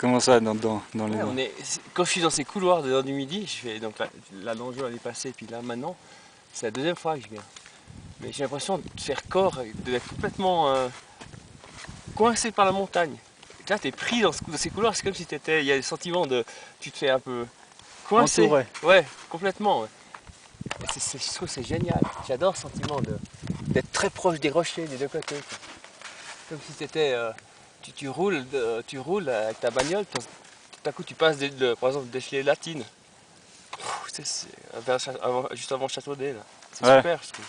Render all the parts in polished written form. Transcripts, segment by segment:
Comment ça, dans les Ouais, dents? quand je suis dans ces couloirs de l'heure du midi, je fais donc la Danjo elle est passée, puis là maintenant, c'est la deuxième fois que je viens. Mais j'ai l'impression de faire corps, d'être complètement coincé par la montagne. Et là, t'es pris dans ces couloirs, c'est comme si il y a le sentiment de, tu te fais un peu coincé. Entouré. Ouais, complètement. Ouais. Et je trouve que c'est génial. J'adore ce sentiment d'être très proche des rochers des deux côtés. Quoi. Comme si tu roules avec ta bagnole, tout à coup tu passes par exemple des défilé latine. Juste avant Châteaudet là. C'est Ouais. super, je trouve.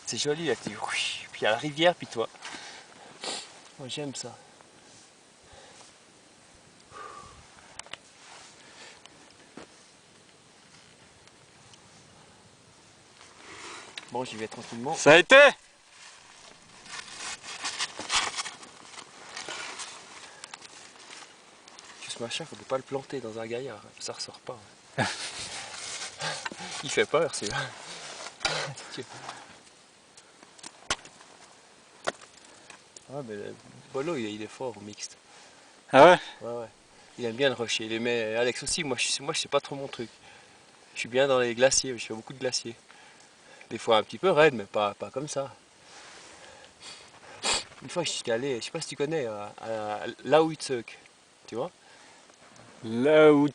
C'est joli là, puis il y a la rivière, puis toi. Moi j'aime ça. Bon, j'y vais tranquillement. Ça a été? Ce machin, faut pas le planter dans un gaillard, ça ressort pas. Il fait peur celui-là. Ah, mais le Bolo il est fort au mixte. Ah ouais? Ouais, ouais. Il aime bien le rocher. Il aimait Alex aussi. Moi, je sais pas trop mon truc. Je suis bien dans les glaciers. Je fais beaucoup de glaciers. Des fois un petit peu raide, mais pas comme ça. Une fois, je suis allé, je sais pas si tu connais, à Lauitzek. Tu vois? Là où...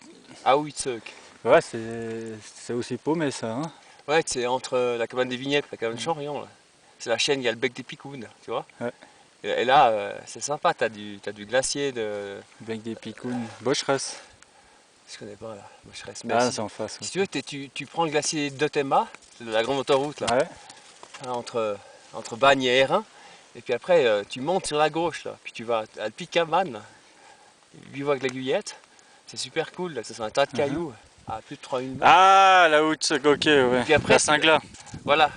Lauitzek. Ouais, c'est aussi paumé ça, hein? Ouais, c'est entre la cabane des Vignettes et la cabane de Chambrion. Là. C'est la chaîne, il y a le bec des Picounes, tu vois? Ouais. Et là, c'est sympa. T'as du glacier de. Avec des picounes. Bocheresse. Je connais pas là. Moi, je reste. Mais Ah, si, c'est en face. si tu veux, tu prends le glacier d'Otema, de la grande autoroute là. Ouais. Hein, entre Bagne et Hérin. Et puis après, tu montes sur la gauche, là. Puis tu vas à le Picaman, vivre avec la Guyette. C'est super cool, là. C'est un tas de cailloux à plus de 3000 mètres. Ah, là où tu ok, ouais. Et puis après, la Cingla. voilà,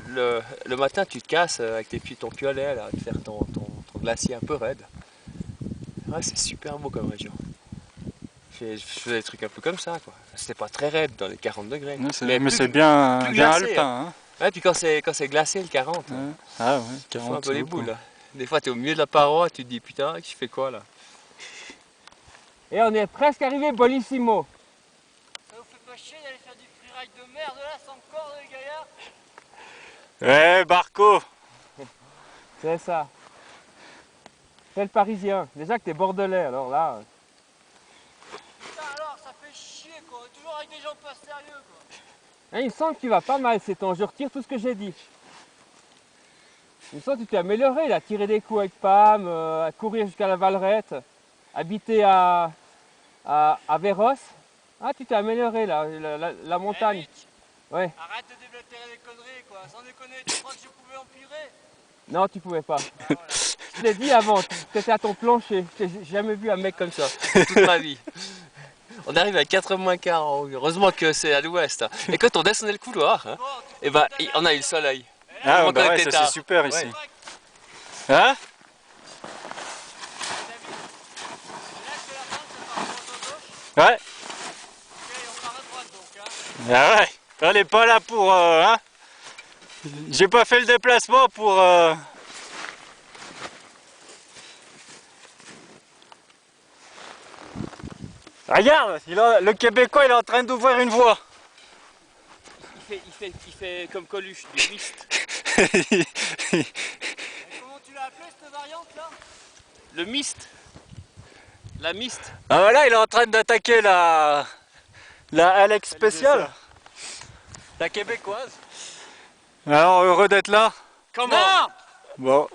le matin, tu te casses avec ton piolet, là, de faire ton glacier un peu raide. Ouais, c'est super beau comme région. Je faisais des trucs un peu comme ça, quoi. C'était pas très raide dans les 40 degrés. Ouais, mais c'est bien, plus bien glacé, alpin, hein. Ouais, puis quand c'est glacé le 40, Ouais. Ah ouais, tu fais 40 un peu les beaucoup. boules. Là. Des fois, tu es au milieu de la paroi, tu te dis putain, je fais quoi là? Et on est presque arrivé, Bolissimo. Ça vous fait pas chier d'aller faire du freeride de merde là, sans corde les gaillards? Ouais, Barco. C'est ça. C'est le parisien. Déjà que t'es bordelais, alors là. Putain alors, ça fait chier quoi, on est toujours avec des gens pas sérieux quoi. Hein, il me semble que tu vas pas mal ces temps. Je retire tout ce que j'ai dit. Il me semble que tu t'es amélioré, là, tirer des coups avec Pam, à courir jusqu'à la Valrette, habiter à Véros. Ah, tu t'es amélioré là, la montagne. Mick, Ouais. arrête de déblatérer des conneries quoi, sans déconner, tu crois que je pouvais empirer? Non, tu pouvais pas. Ah voilà. Je l'ai dit avant, t'étais à ton plancher. J'ai jamais vu un mec comme ça, toute ma vie. On arrive à 4 moins quart en haut. Heureusement que c'est à l'ouest. Hein. Et quand on descendait le couloir, hein, Bon, et ben, on a eu le soleil. Ah Comment bah qu'on ouais, était ça c'est tard. super ici. Ouais. Hein? Ouais. ok, on part à droite donc hein. Ah ouais. On n'est pas là pour... hein? J'ai pas fait le déplacement pour... Regarde, le Québécois il est en train d'ouvrir une voie. Il fait comme Coluche, du mist. Et comment tu l'as appelé cette variante là? Le mist. La mist. Ah voilà, il est en train d'attaquer la Alex spéciale. La québécoise. Alors heureux d'être là. Comment? Bon.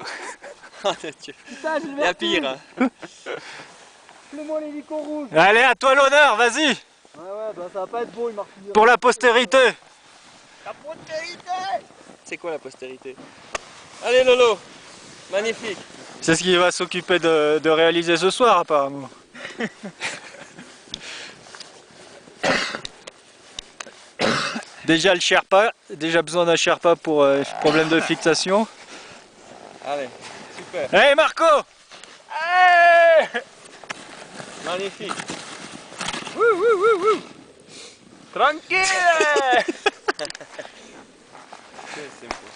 Putain, il y a pire. Hein. Appelez-moi l'hélico rouge. Allez, à toi l'honneur, vas-y. Ouais bah ça va pas être beau, il m'a refusé. Pour la postérité. La postérité. C'est quoi la postérité? Allez Lolo. Magnifique. C'est ce qu'il va s'occuper de réaliser ce soir apparemment. Déjà le Sherpa, déjà besoin d'un Sherpa pour problème de fixation. Allez, super. Hey Marco! Hey, magnifique. Wouh, wouh, wouh, wouh. Tranquille. C'est beau.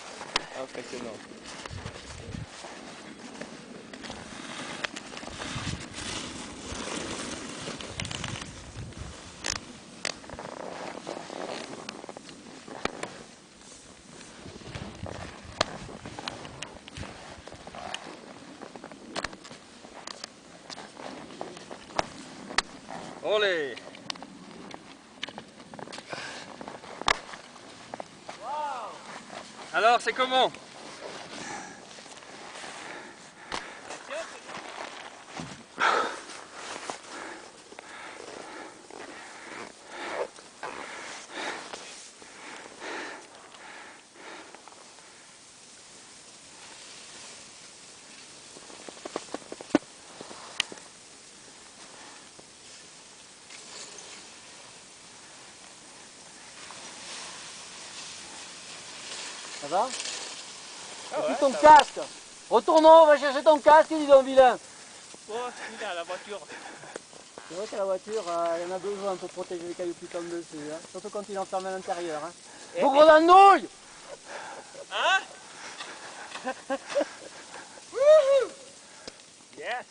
Impressionnant. Olé. Alors, c'est comment? Ça va? Ah Et puis ouais, ton ça casque. Retournons, on va chercher ton casque, dis donc vilain. va. Oh, il est à la voiture. C'est vrai qu'à la voiture, il y en a besoin pour protéger les cailloux qui tombent dessus. Hein. Surtout quand il est enfermé à l'intérieur. Hein. Faut qu'on la nouille. Hein? Yes.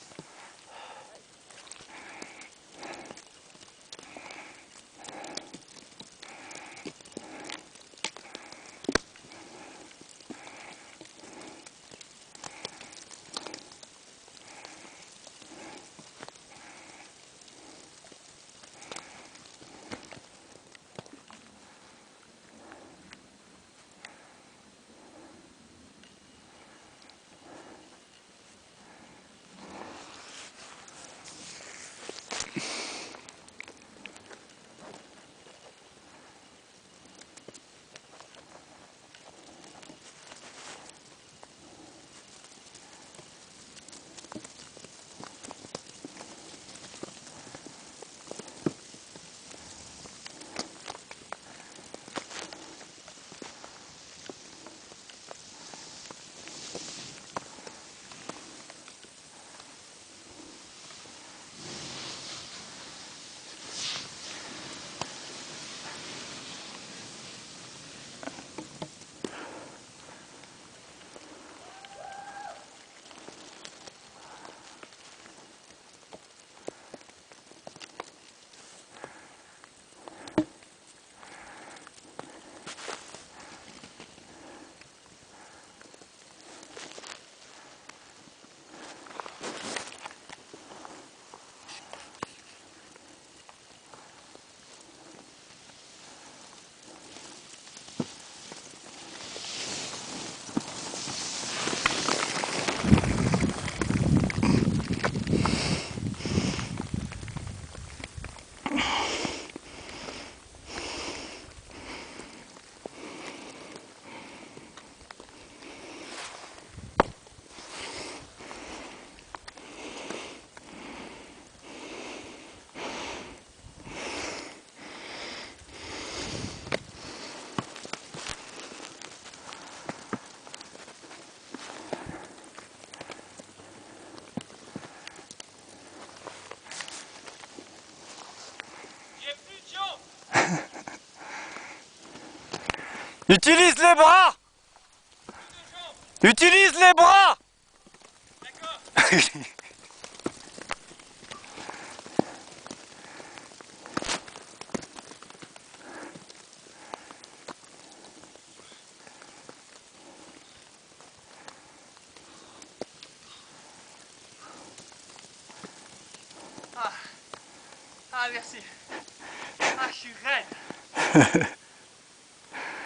Utilise les bras! Utilise les bras! D'accord. Ah, merci. Ah, je suis raide.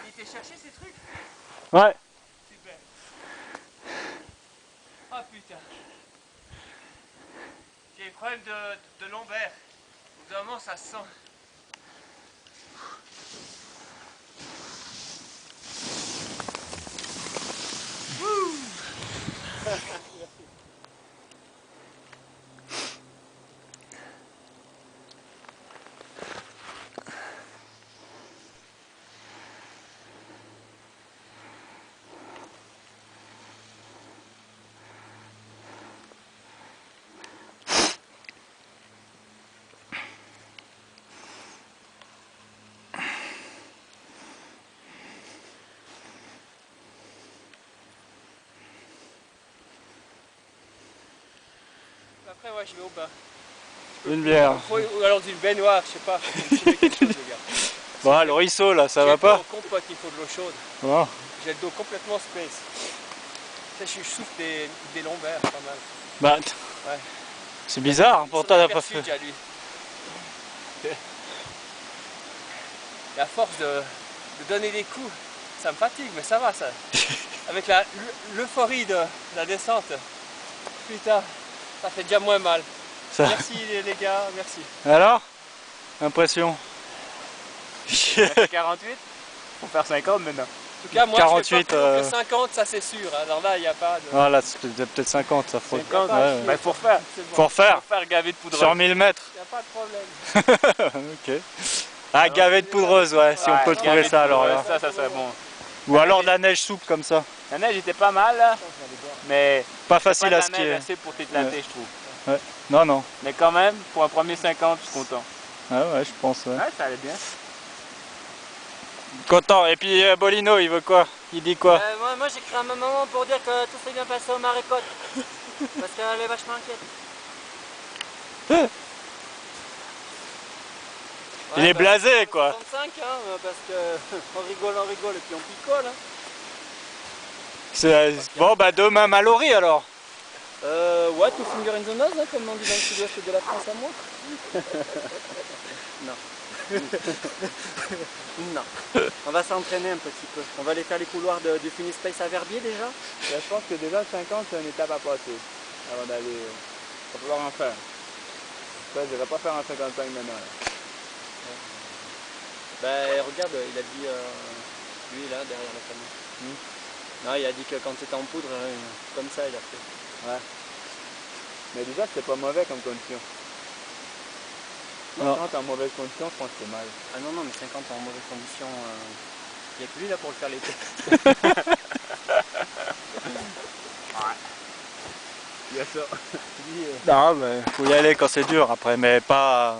Il était cherché ces trucs? Ouais. Super. Oh putain. J'ai des problèmes de lombaire. Au bout d'un moment, ça se sent. Après, ouais, je vais au bain. Une bière. Ou alors d'une baignoire, je sais pas. Faut me trouver quelque chose, les gars. Bon, le ruisseau là, ça va pas? Au compote, il faut de l'eau chaude. Bon. J'ai le dos complètement space. Je souffre des lombaires pas mal. Bah, Ouais. c'est bizarre, pourtant t'as pas fait. Déjà, lui. Et à force de donner des coups, ça me fatigue, mais ça va. Ça. Avec l'euphorie de la descente, putain, ça fait déjà moins mal. Ça... Merci les gars, merci. Alors, impression? 48. Faut faire 50 maintenant. En tout cas, moi 48, je fais pas plus que 50, ça c'est sûr. Alors là, il n'y a pas de... Voilà, c'était peut-être 50, ça faut... 50, ouais. bah, faut refaire. C'est bon. Faut refaire, Faut faire gaver de poudre. sur 1000 mètres. Il n'y a pas de problème. Ok. Ah, gavé de poudreuse, ouais, si on peut trouver ça alors là. Ça serait bon. Ou alors de la neige souple comme ça. La neige était pas mal, là, mais Pas facile pas à de la neige skier. assez pour t'éclater, je trouve. Non, non. Mais quand même, pour un premier 50, je suis content. Ah ouais, je pense. Ouais. Ouais, ça allait bien. Content. Et puis Bolino, il veut quoi? Il dit quoi? Moi j'ai créé un moment pour dire que tout s'est bien passé au Marécotte. Parce qu'elle est vachement inquiète. Il est blasé, quoi. 35 hein, parce que on rigole et puis on picole. Hein. Bon, bah demain Mallory alors. Ouais, two finger in the nose, hein, comme on dit dans le sud-ouest de la France à moi. Non. Non. On va s'entraîner un petit peu. On va aller faire les couloirs du Finispace à Verbier déjà. Je pense que déjà 50, c'est une étape à passer. Avant d'aller. Il va falloir en faire. Ouais, je vais pas faire un 55 maintenant. Là. Ben regarde, il a dit, lui là, derrière la caméra. Non, il a dit que quand c'était en poudre, comme ça il a fait. Ouais. Mais déjà, c'était pas mauvais comme condition. Non. 50 en mauvaise condition, je pense que c'est mal. Ah non, non, mais 50 en mauvaise condition, il n'y a que lui là pour le faire l'été. Il y a ça. Non, mais faut y aller quand c'est dur après, mais pas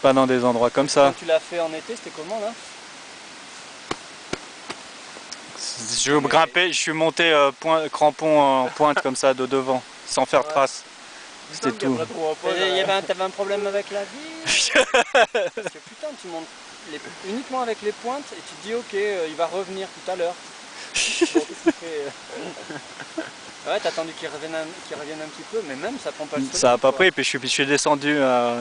dans des endroits comme ça. Quand tu l'as fait en été, c'était comment là? Je grimpais, je suis monté crampon en pointe comme ça de devant, sans faire trace. C'était tout. T'avais un problème avec la vie? Parce que putain, tu montes uniquement avec les pointes et tu te dis ok, il va revenir tout à l'heure. Ouais, t'as attendu qu'il revienne un petit peu, mais même ça prend pas le solide. Ça a pas pris, puis je suis descendu à...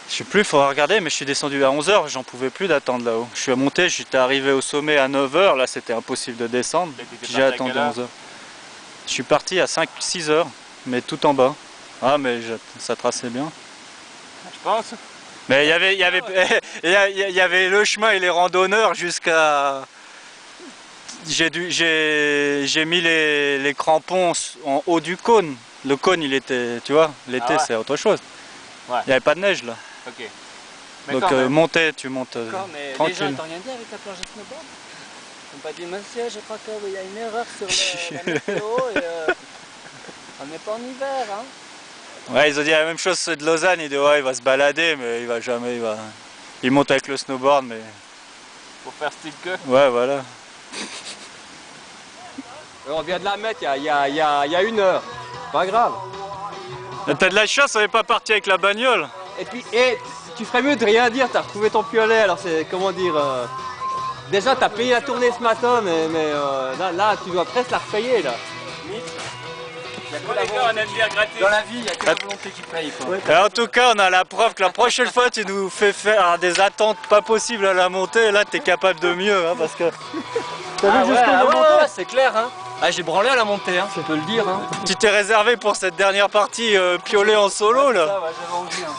Je sais plus, il faudra regarder, mais je suis descendu à 11 h, j'en pouvais plus d'attendre là-haut. Je suis monté, j'étais arrivé au sommet à 9 h, là c'était impossible de descendre. J'ai attendu 11 h. Je suis parti à 6 h, mais tout en bas. Ah, mais ça traçait bien. Je pense. Mais il y avait le chemin et les randonneurs jusqu'à... J'ai mis les crampons en haut du cône. Le cône, il était, tu vois, l'été c'est autre chose. Ouais. Il n'y avait pas de neige là. Ok. Donc tu montes D'accord, mais tranquille. déjà, t'as rien dit avec la planche de snowboard? Ils n'ont pas dit, monsieur, je crois qu'il y a une erreur sur la météo et on n'est pas en hiver. Hein. Ouais, ils ont dit la même chose ceux de Lausanne, ils disent ouais, il va se balader, mais il va jamais, il monte avec le snowboard, mais... Pour faire style que. Ouais, voilà. On vient de la mettre il y a 1 heure. Pas grave. T'as de la chance, on n'est pas parti avec la bagnole. Et puis, tu ferais mieux de rien dire, t'as retrouvé ton piolet, alors c'est, comment dire... déjà, t'as payé la tournée ce matin, mais là, tu dois presque la repayer, là. Les gars, on aime bien gratter. Dans la vie, il n'y a que la volonté qui paye. Quoi. Et en tout cas, on a la preuve que la prochaine fois, tu nous fais faire des attentes pas possibles à la montée, et là, t'es capable de mieux, hein, parce que... T'as vu jusqu'où la montée? C'est clair, hein. Ah, j'ai branlé à la montée, hein, je peux le dire. Hein. Tu t'es réservé pour cette dernière partie piolet en solo, là. Ça, ouais, j'avais envie hein,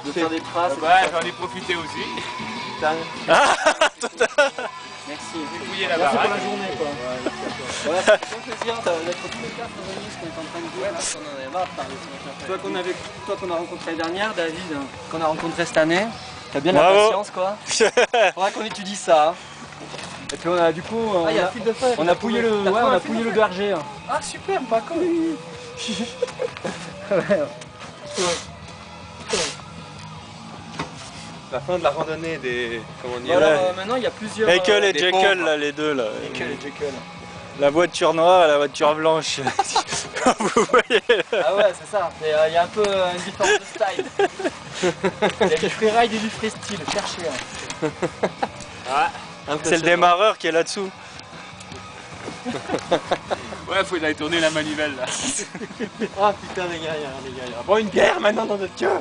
de faire des traces. Ouais, j'en ai profité aussi. Merci. J'ai fouillé la Merci baraque. pour la journée, quoi. Ouais, c'est un plaisir d'être tous les quatre revenus, ce qu'on est en train de dire. Parce qu'on en avait marre de parler ce matin. Toi qu'on a rencontré l'année dernière, David, qu'on a rencontré cette année. T'as bien la patience, quoi. Faudra qu'on étudie ça. Hein. Et puis on a du coup, il y a la file de fer. on a pouillé le berger. Hein. Ah super, pas con. La fin de la randonnée des... Comment dire... Voilà, maintenant il y a plusieurs... Michael et des Jekyll, pompes. là, les deux, là. Michael et Jekyll. La voiture noire et la voiture blanche. Vous voyez là. Ah ouais, c'est ça. Il y a un peu une différence de style. Il y a du freeride et du freestyle, cherchez. Hein. C'est le démarreur qui est là-dessous. Ouais, faut aller tourner la manivelle là. Ah putain les gars, bon une bière maintenant dans notre queue.